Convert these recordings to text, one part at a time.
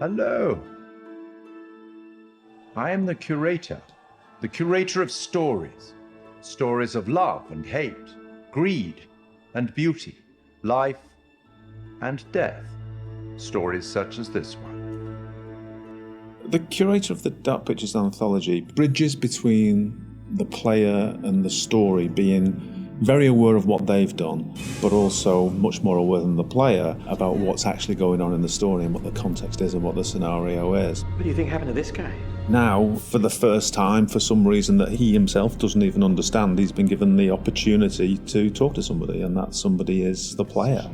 Hello. I am the Curator of stories. Stories of love and hate, greed and beauty, life and death. Stories such as this one. The Curator of the Dark Pictures Anthology bridges between the player and the story, being very aware of what they've done, but also much more aware than the player about what's actually going on in the story and what the context is and what the scenario is. What do you think happened to this guy? Now, for the first time, for some reason that he himself doesn't even understand, he's been given the opportunity to talk to somebody, and that somebody is the player.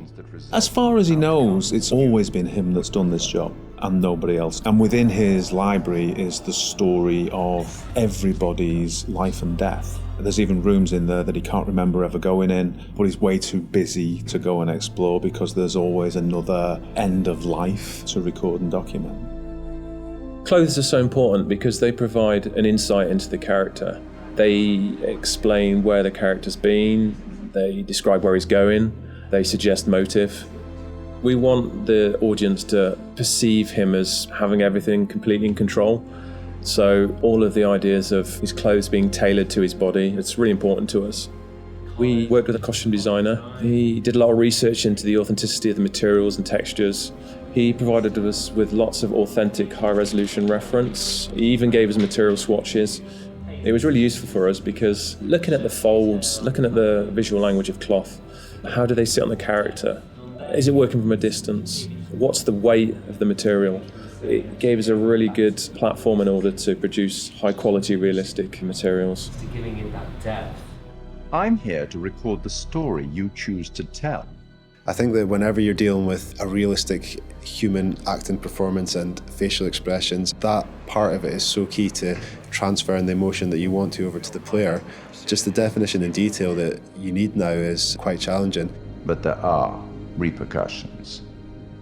As far as he knows, it's always been him that's done this job and nobody else. And within his library is the story of everybody's life and death. There's even rooms in there that he can't remember ever going in, but he's way too busy to go and explore because there's always another end of life to record and document. Clothes are so important because they provide an insight into the character. They explain where the character's been, they describe where he's going, they suggest motive. We want the audience to perceive him as having everything completely in control. So all of the ideas of his clothes being tailored to his body, it's really important to us. We worked with a costume designer. He did a lot of research into the authenticity of the materials and textures. He provided us with lots of authentic high-resolution reference. He even gave us material swatches. It was really useful for us because looking at the folds, looking at the visual language of cloth, how do they sit on the character? Is it working from a distance? What's the weight of the material? It gave us a really good platform in order to produce high-quality, realistic materials. Giving it that depth. I'm here to record the story you choose to tell. I think that whenever you're dealing with a realistic human acting performance and facial expressions, that part of it is so key to transferring the emotion that you want to over to the player. Just the definition and detail that you need now is quite challenging. But there are repercussions.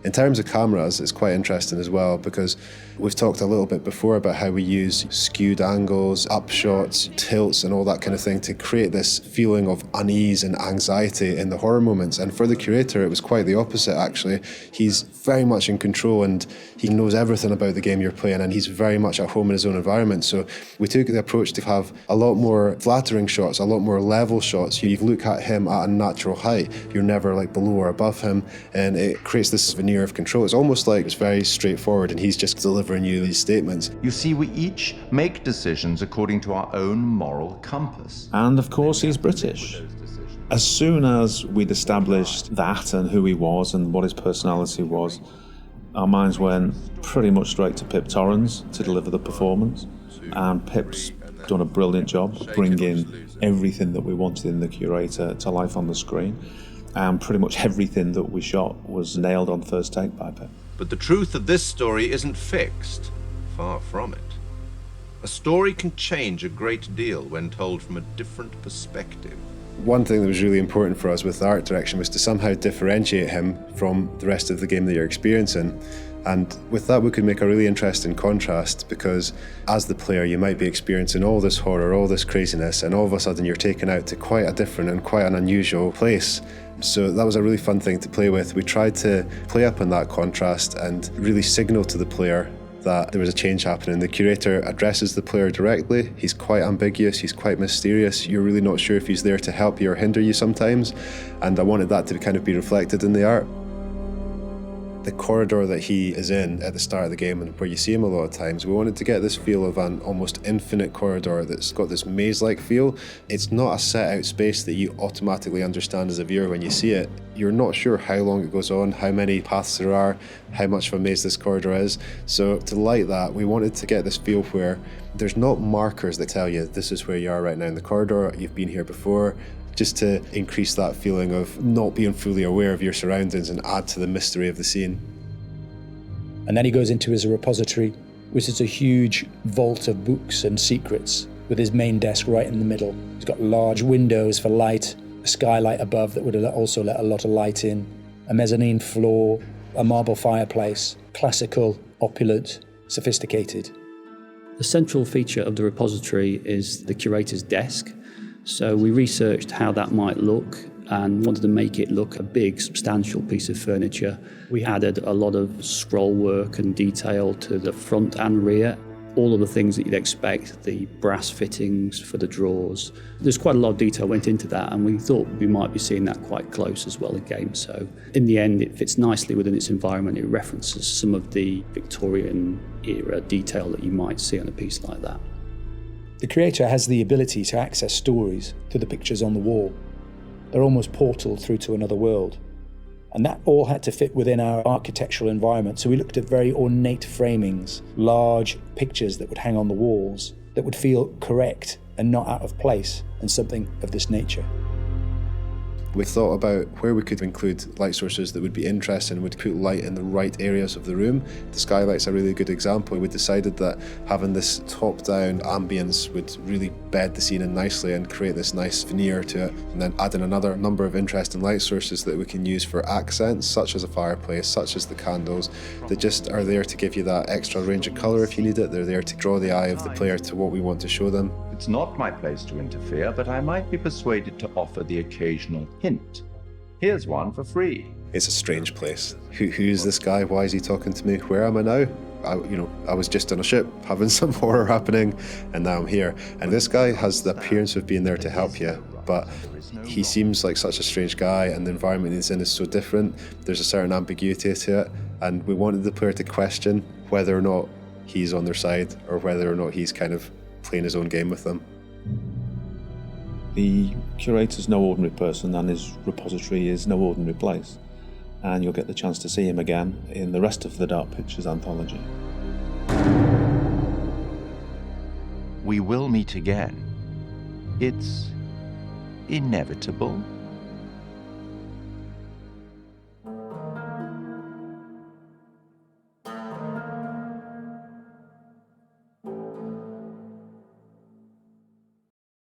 In terms of cameras, it's quite interesting as well because we've talked a little bit before about how we use skewed angles, upshots, tilts and all that kind of thing to create this feeling of unease and anxiety in the horror moments. And for the Curator, it was quite the opposite actually. He's very much in control and he knows everything about the game you're playing and he's very much at home in his own environment. So we took the approach to have a lot more flattering shots, a lot more level shots. You look at him at a natural height. You're never like below or above him and it creates this veneer of control. It's almost like it's very straightforward and he's just delivering you these statements. You see, we each make decisions according to our own moral compass. And of course he's British. As soon as we'd established that and who he was and what his personality was, our minds went pretty much straight to Pip Torrens to deliver the performance. And Pip's done a brilliant job bringing everything that we wanted in the Curator to life on the screen. And pretty much everything that we shot was nailed on first take by Pip. But the truth of this story isn't fixed. Far from it. A story can change a great deal when told from a different perspective. One thing that was really important for us with the art direction was to somehow differentiate him from the rest of the game that you're experiencing. And with that, we could make a really interesting contrast because as the player, you might be experiencing all this horror, all this craziness, and all of a sudden you're taken out to quite a different and quite an unusual place. So that was a really fun thing to play with. We tried to play up on that contrast and really signal to the player that there was a change happening. The Curator addresses the player directly. He's quite ambiguous, he's quite mysterious. You're really not sure if he's there to help you or hinder you sometimes. And I wanted that to kind of be reflected in the art. The corridor that he is in at the start of the game and where you see him a lot of times, we wanted to get this feel of an almost infinite corridor that's got this maze-like feel. It's not a set-out space that you automatically understand as a viewer when you see it. You're not sure how long it goes on, how many paths there are, how much of a maze this corridor is. So to light that, we wanted to get this feel where there's not markers that tell you this is where you are right now in the corridor, you've been here before, just to increase that feeling of not being fully aware of your surroundings and add to the mystery of the scene. And then he goes into his repository, which is a huge vault of books and secrets, with his main desk right in the middle. He's got large windows for light, a skylight above that would also let a lot of light in, a mezzanine floor, a marble fireplace, classical, opulent, sophisticated. The central feature of the repository is the curator's desk. So we researched how that might look and wanted to make it look a big, substantial piece of furniture. We added a lot of scroll work and detail to the front and rear. All of the things that you'd expect, the brass fittings for the drawers. There's quite a lot of detail went into that, and we thought we might be seeing that quite close as well in game. So in the end, it fits nicely within its environment. It references some of the Victorian era detail that you might see on a piece like that. The Curator has the ability to access stories through the pictures on the wall. They're almost portal through to another world. And that all had to fit within our architectural environment. So we looked at very ornate framings, large pictures that would hang on the walls, that would feel correct and not out of place, and something of this nature. We thought about where we could include light sources that would be interesting and would put light in the right areas of the room. The skylight's a really good example. We decided that having this top-down ambience would really bed the scene in nicely and create this nice veneer to it. And then adding another number of interesting light sources that we can use for accents, such as a fireplace, such as the candles, that just are there to give you that extra range of colour if you need it. They're there to draw the eye of the player to what we want to show them. It's not my place to interfere, but I might be persuaded to offer the occasional hint. Here's one for free. It's a strange place. Who's this guy? Why is he talking to me? Where am I now? I was just on a ship having some horror happening, and now I'm here. And this guy has the appearance of being there to help you, but he seems like such a strange guy, and the environment he's in is so different. There's a certain ambiguity to it, and we wanted the player to question whether or not he's on their side or whether or not he's kind of playing his own game with them. The Curator's no ordinary person, and his repository is no ordinary place. And you'll get the chance to see him again in the rest of the Dark Pictures anthology. We will meet again. It's inevitable.